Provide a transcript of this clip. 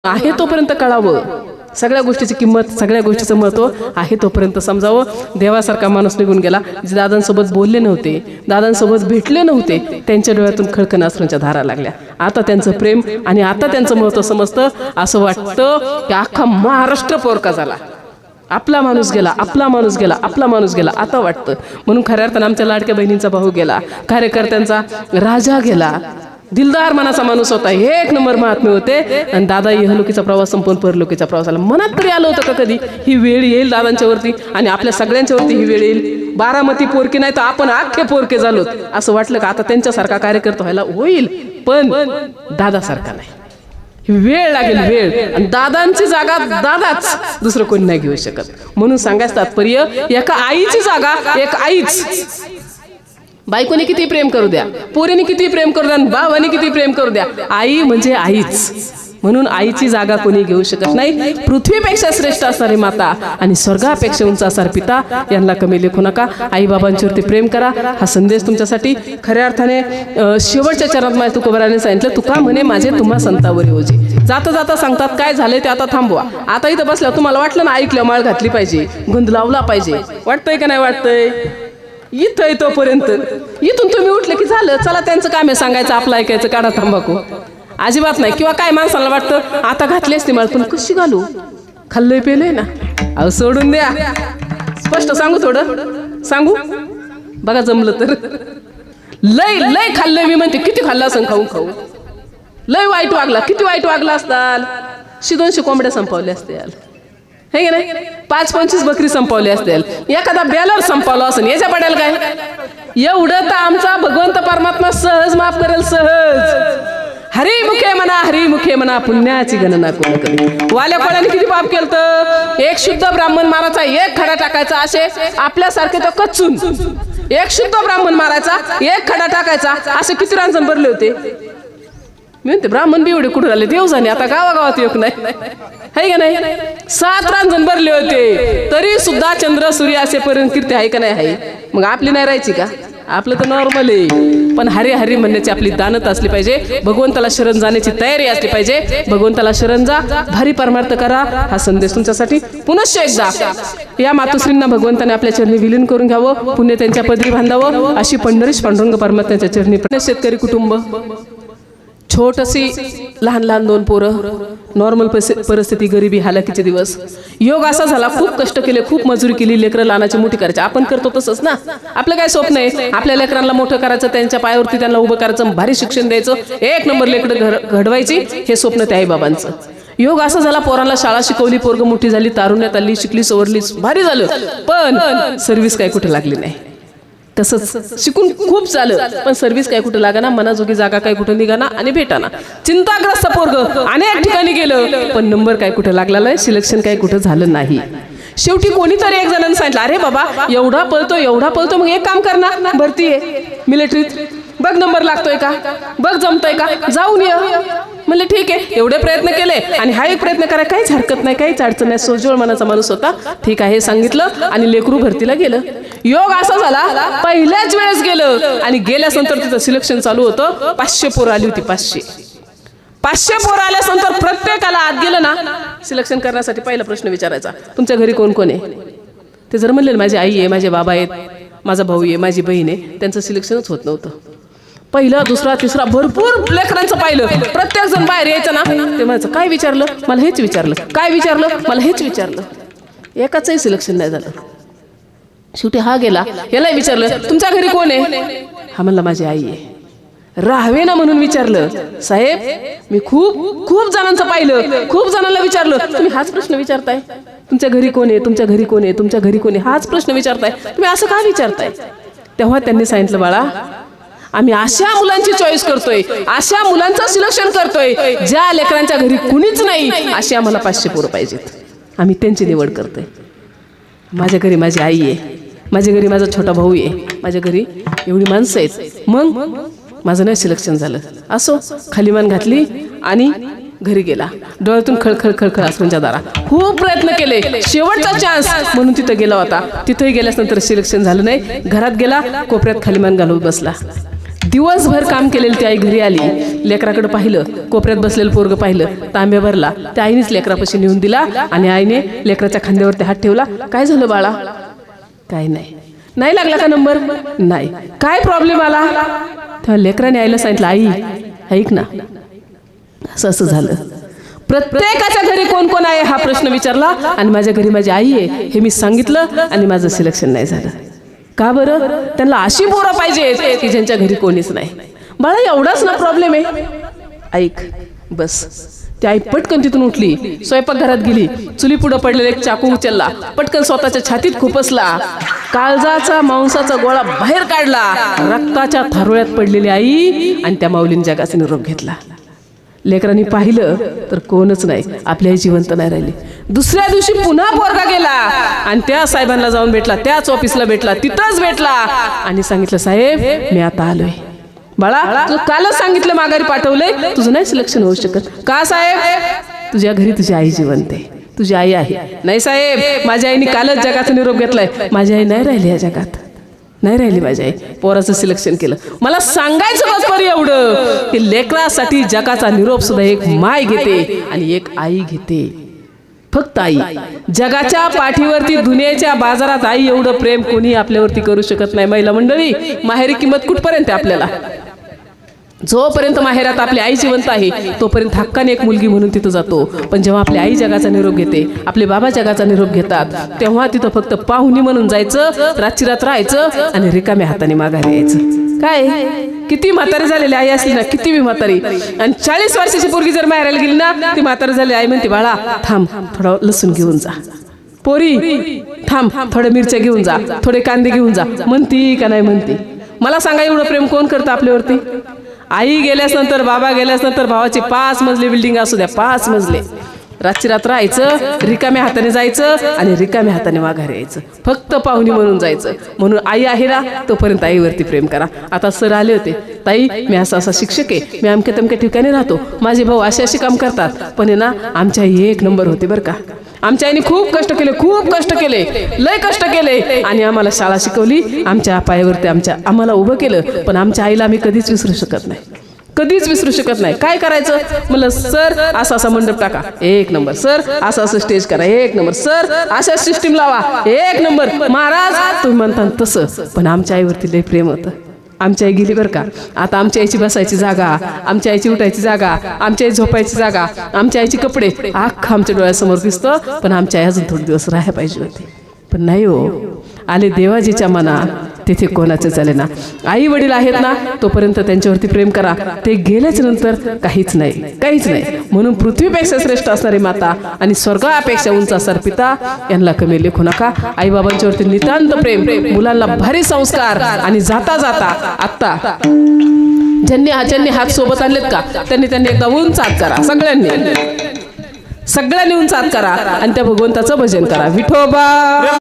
आहे तोपर्यंत कळावं, सगळ्या गोष्टीची किंमत, सगळ्या गोष्टीचं महत्त्व आहे तोपर्यंत समजावं. देवासारखा माणूस निघून गेला, जे दादांसोबत बोलले नव्हते, दादांसोबत भेटले नव्हते, त्यांच्या डोळ्यातून खळखळ अश्रूंच्या धारा लागल्या. आता त्यांचं प्रेम आणि आता त्यांचं महत्त्व समजतं. असं वाटतं की अख्खा महाराष्ट्र पोरका झाला, आपला माणूस गेला, आपला माणूस गेला, आपला माणूस गेला आता वाटतं. म्हणून खऱ्या अर्थानं आमच्या लाडक्या बहिणींचा भाऊ गेला, कार्यकर्त्यांचा राजा गेला, दिलदार मनाचा माणूस होता, हे एक नंबर महात्मे होते. आणि दादा इहलोकीचा प्रवास संपून परलोकीचा प्रवास आला. मनात तरी आलं होतं का कधी ही वेळ येईल दादांच्यावरती आणि आपल्या सगळ्यांच्यावरती ही वेळ येईल? बारामती पोरके नाही तर आपण अख्खे पोरके झालो असं वाटलं का आता त्यांच्यासारखा कार्यकर्ता व्हायला होईल, पण दादासारखा नाही. वेळ लागेल, वेळ. आणि दादांची जागा दादाच, दुसरं कोणी नाही घेऊ शकत. म्हणून सांगायचं तात्पर्य, एका आईची जागा एक आईच. बायकोने किती प्रेम करू द्या, पोरीने किती प्रेम करू द्या, भावाने किती प्रेम करू द्या, आई म्हणजे आईच. म्हणून आईची जागा कोणी घेऊ शकत नाही. पृथ्वीपेक्षा श्रेष्ठ असणारी माता आणि स्वर्गापेक्षा उंच असणारा पिता यांना कमी लेखू नका. आई बाबांच्यावरती प्रेम करा. हा संदेश तुमच्यासाठी खऱ्या अर्थाने शेवटच्या चरणात माझ्या तुकोबाराने सांगितलं, तुका म्हणे माझे तुम्हा संतावरी ओझे. जाता जाता सांगतात काय झाले ते आता थांबवा. आता इथं बसल्या तुम्हाला वाटलं ना ऐकलं माळ घातली पाहिजे, गुंद लावला पाहिजे, वाटतंय का नाही वाटतंय? इथं तोपर्यंत इथून तुम्ही उठले की झालं, चला त्यांचं काम आहे सांगायचं, आपलं ऐकायचं, काढा तंबाखू. अजिबात नाही. किंवा काय माणसाला वाटतं आता घातली असते माळ पण कशी घालू, खाल्लंय पेलंय ना, अहो सोडून द्या. स्पष्ट सांगू, थोडं सांगू बघा जमलं तर. लय लय खाल्लंय मी म्हणते, किती खाल्लं असं खाऊ खाऊ, लय वाईट वागला, किती वाईट वागला असताल. 200 कोंबड्या संपवल्या असतील, हे की नाही, 5-25 बकरी संपवली असतील, एखादा बॅलर संपवला असेल, याच्या पडेल काय? एवढं तर आमचा भगवंत परमात्मा सहज माफ करेल, सहज. हरिमुखे म्हणा, हरिमुखे म्हणा, पुण्याची गणना कोण करेल. वाल्या कोणाने किती पाप केलं तर, एक शुद्ध ब्राह्मण मारायचा, एक खडा टाकायचा, असे आपल्यासारखे तो कच्चून एक शुद्ध ब्राह्मण मारायचा, एक खडा टाकायचा, असे किती रांजण भरले होते. मी म्हणते ब्राह्मण बी एवढे कुठे झाले, देव जाणे, आता गावागावात एक नाही, आहे का नाही. 7 रांजण भरले होते, तरी सुद्धा चंद्र सूर्य असेपर्यंत कीर्ती आहे का नाही आहे. मग आपली नाही राहायची का? आपलं तर नॉर्मल आहे. पण हरी हरी म्हणण्याची आपली दानत असली पाहिजे, भगवंताला शरण जाण्याची तयारी असली पाहिजे. भगवंताला शरण जा, भारी परमार्थ करा. हा संदेश तुमच्यासाठी पुनश्च एकदा. या मातोश्रींना भगवंताने आपल्या चरणी विलीन करून घ्यावं, पुण्य त्यांच्या पदरी बांधावं, अशी पंढरीश पांडुरंग परमात्म्याच्या चरणी. शेतकरी कुटुंब, छोटशी लहान लहान 2 पोरं, नॉर्मल परिस्थिती, गरिबी, हालाकीचे दिवस. योग असा झाला, खूप कष्ट केले, खूप मजुरी केली, लेकरं लहानाची मोठी करायची. आपण करतो तसंच ना. आपलं काय स्वप्न आहे, आपल्या लेकरांना मोठं करायचं, त्यांच्या पायावरती त्यांना उभं करायचं, भारी शिक्षण द्यायचं, 1 नंबर लेकरं घडवायची, हे स्वप्न त्या आई बाबांचं. योग असा झाला, पोरांना शाळा शिकवली, पोरग मोठी झाली, तारुण्यात आली, शिकली, सवरली, भारी झालं, पण सर्व्हिस काय कुठे लागली नाही. तसंच शिकून खूप झालं, पण सर्व्हिस काय कुठे लागाना, मनाजोगी जागा काय कुठे निघाना आणि भेटाना. चिंताग्रस्त पोरग अनेक ठिकाणी गेलं, पण नंबर काय कुठे लागला नाही, सिलेक्शन काय कुठे झालं नाही. शेवटी कोणीतरी एक जणांनी सांगितलं, अरे बाबा एवढा पळतो, मग एक काम कर ना, भरती आहे मिलिटरीत, बघ नंबर लागतोय का, बघ जमतोय का, जाऊन ये. म्हणले ठीक आहे. एवढे प्रयत्न केले आणि हा एक प्रयत्न करा, काहीच हरकत नाही, काहीच अडचण नाही. सोजवळ मनाचा माणूस होता, ठीक आहे सांगितलं आणि लेकरू भरतीला गेलं. योग असा झाला, पहिल्याच वेळेस गेलं आणि गेल्यानंतर तिथं सिलेक्शन चालू होतं. 500 पोरं आली होती, 500 पोरं आल्यानंतर प्रत्येकाला आत गेलं ना, सिलेक्शन करण्यासाठी पहिला प्रश्न विचारायचा, तुमच्या घरी कोण कोण आहे. ते जर म्हणले माझी आई आहे, माझे बाबा आहेत, माझा भाऊ आहे, माझी बहीण आहे, त्यांचं सिलेक्शनच होत नव्हतं. पहिला, दुसरा, तिसरा भरपूर लेकरांचं पाहिलं. प्रत्येक जण बाहेर यायचं ना, ते म्हणायचं काय विचारलं, मला हेच विचारलं, काय विचारलं, मला हेच विचारलं. एकाचंही सिलेक्शन नाही झालं. शेवटी हा गेला, याला विचारलं तुमच्या घरी कोण आहे. हा म्हणला माझी आई आहे. राहावे ना म्हणून विचारलं, साहेब मी खूप जणांचं पाहिलं, खूप जणांना विचारलं, तुम्ही हाच प्रश्न विचारताय, तुमच्या घरी कोण आहे, तुमच्या घरी कोण आहे, तुमच्या घरी कोण आहे, हाच प्रश्न विचारताय, तुम्ही असं का विचारताय. तेव्हा त्यांनी सांगितलं, बाळा आम्ही अशा मुलांची चॉईस करतोय, अशा मुलांचं सिलेक्शन करतोय, ज्या लेकरांच्या घरी कुणीच नाही, अशी आम्हाला 500 पोरं पाहिजेत, आम्ही त्यांची निवड करतोय. माझ्या घरी माझी आई आहे, माझ्या घरी माझा छोटा भाऊ आहे, माझ्या घरी एवढी माणसं आहेत, मग माझं नाही सिलेक्शन झालं. असो, खाली मान घातली आणि घरी गेला. डोळ्यातून खळखळ खळखळ अश्रूंच्या धारा. खूप प्रयत्न केले, शेवटचा चान्स म्हणून तिथं गेला होता. तिथंही गेल्यानंतर सिलेक्शन झालं नाही. घरात गेला, कोपऱ्यात खाली मान घालून बसला. दिवसभर काम केलेलं ती आई घरी आली, लेकराकडे पाहिलं, कोपऱ्यात बसलेलं पोरगं पाहिलं, तांब्या भरला, त्या आईनेच लेकरापाशी नेऊन दिला आणि आईने लेकराच्या खांद्यावरती हात ठेवला. काय झालं बाळा? काय नाही. नाही लागला का नंबर? नाही. काय प्रॉब्लेम आला? तेव्हा लेकराने आईला सांगितलं, आई ऐक ना, असं असं झालं. प्रत्येकाच्या घरी कोण कोण आहे हा प्रश्न विचारला आणि माझ्या घरी माझी आई आहे हे मी सांगितलं आणि माझं सिलेक्शन नाही झालं. का बरं? त्यांना अशी पोरं पाहिजे की ज्यांच्या घरी कोणीच नाही. बाळा एवढाच ना प्रॉब्लेम आहे? ऐक बस. ती आई पटकन तिथून उठली, स्वयंपाकघरात गेली, चुली पुढं पडलेला एक चाकू उचलला, पटकन स्वतःच्या छातीत खुपसला, काळजाचा मांसाचा गोळा बाहेर काढला, रक्ताच्या थारोळ्यात पडलेली आई आणि त्या माऊलीने जगाचा निरोप घेतला. लेकरांनी पाहिलं तर कोणच नाही, आपली आई जिवंत नाही राहिली. दुसऱ्या दिवशी पुन्हा पोरगा गेला आणि त्या साहेबांना जाऊन भेटला, त्याच ऑफिसला भेटला, तिथंच भेटला आणि सांगितलं, साहेब मी आता आलोय. बाळा तू कालच सांगितलं माघारी पाठवलंय, तुझं नाही सिलेक्शन होऊ शकत. का साहेब? तुझ्या घरी तुझी आई जिवंत आहे, तुझी आई आहे. नाही साहेब, माझ्या आईने कालच जगाचा निरोप घेतलाय, माझी आई नाही राहिली या जगात, नाही राहिली माझी आई. पोराचं सिलेक्शन केलं. मला सांगायचं बस एवढं की लेकरासाठी जगाचा निरोप सुद्धा एक माय घेते आणि एक आई घेते, फक्त आई. जगाच्या पाठीवरती दुनियेच्या बाजारात आई एवढं प्रेम कोणी आपल्यावरती करू शकत नाही. महिला मंडळी, माहेरी किंमत कुठपर्यंत आपल्याला? जोपर्यंत माहेरात आपली आई जिवंत आहे तोपर्यंत हक्काने एक मुलगी म्हणून तिथं जातो. पण जेव्हा आपली आई जगाचा निरोप घेते, आपले बाबा जगाचा निरोप घेतात, तेव्हा तिथं फक्त पाहुणी म्हणून जायचं, रातची रात राहायचं आणि रिकाम्या हाताने माघारी यायचं. काय किती म्हातारी झालेली आई असली ना, किती बी म्हातारी, आणि 40 वर्षाची पोरगी जर माहेरायला गेली ना, ती म्हातारी झालेली आई म्हणते, बाळा थांब थोडं लसूण घेऊन जा, पोरी थांब थोडे मिरच्या घेऊन जा, थोडे कांदे घेऊन जा, म्हणती का नाही म्हणती? मला सांगा एवढं प्रेम कोण करतं आपल्यावरती? आई गेल्यास नंतर, बाबा गेल्यास नंतर, भावाची 5 मजली बिल्डिंग असू द्या, 5 मजले, रातची रात राहायचं, रिकाम्या हाताने जायचं आणि रिकाम्या हाताने माघारी यायचं, फक्त पाहुणी म्हणून जायचं. म्हणून आई आहे ना तोपर्यंत आईवरती प्रेम करा. आता सर आले होते, ताई मी असा शिक्षक आहे, मी अमक्या तमक्या ठिकाणी राहतो, माझे भाऊ असे काम करतात, पण आहे ना आमच्या आई 1 नंबर होते बरं का. आमच्या आईने खूप कष्ट केले, खूप कष्ट केले, लय कष्ट केले आणि आम्हाला शाळा शिकवली, आमच्या पायावरती आम्हाला उभं केलं. पण आमच्या आईला आम्ही कधीच विसरू शकत नाही, कधीच विसरू शकत नाही. काय करायचं म्हणलं, सर असा मंडप टाका, 1 नंबर, सर असं स्टेज करा, 1 नंबर, सर अशा सिस्टीम लावा, 1 नंबर. महाराज तुम्ही म्हणता तसं, पण आमच्या आईवरती लय प्रेम होतं. आमची आई गेली बरं का. आता आमच्या आईची बसायची जागा, आमच्या आईची उठायची जागा, आमच्या आई झोपायची जागा, आमच्या आईची कपडे अख्खा आमच्या डोळ्यासमोर दिसतं. पण आमच्या आई अजून थोडे दिवस राहायला पाहिजे होती, पण नाही हो. आले देवाजीच्या मना, तिथे कोणाचं चाले ना. आई वडील आहेत ना तोपर्यंत त्यांच्यावरती प्रेम करा, ते गेल्याच नंतर काहीच नाही, काहीच नाही. म्हणून पृथ्वीपेक्षा श्रेष्ठ असणारी माता आणि स्वर्गापेक्षा उंच असणारा पिता यांना कमी लेखू नका. आईबाबांच्यावरती नितांत प्रेम, मुलांना भारी संस्कार. आणि जाता जाता आत्ता ज्यांनी हात सोबत आणलेत का त्यांनी एकदा उंच हात करा, सगळ्यांनी उंच हात करा आणि त्या भगवंताचं भजन करा. विठोबा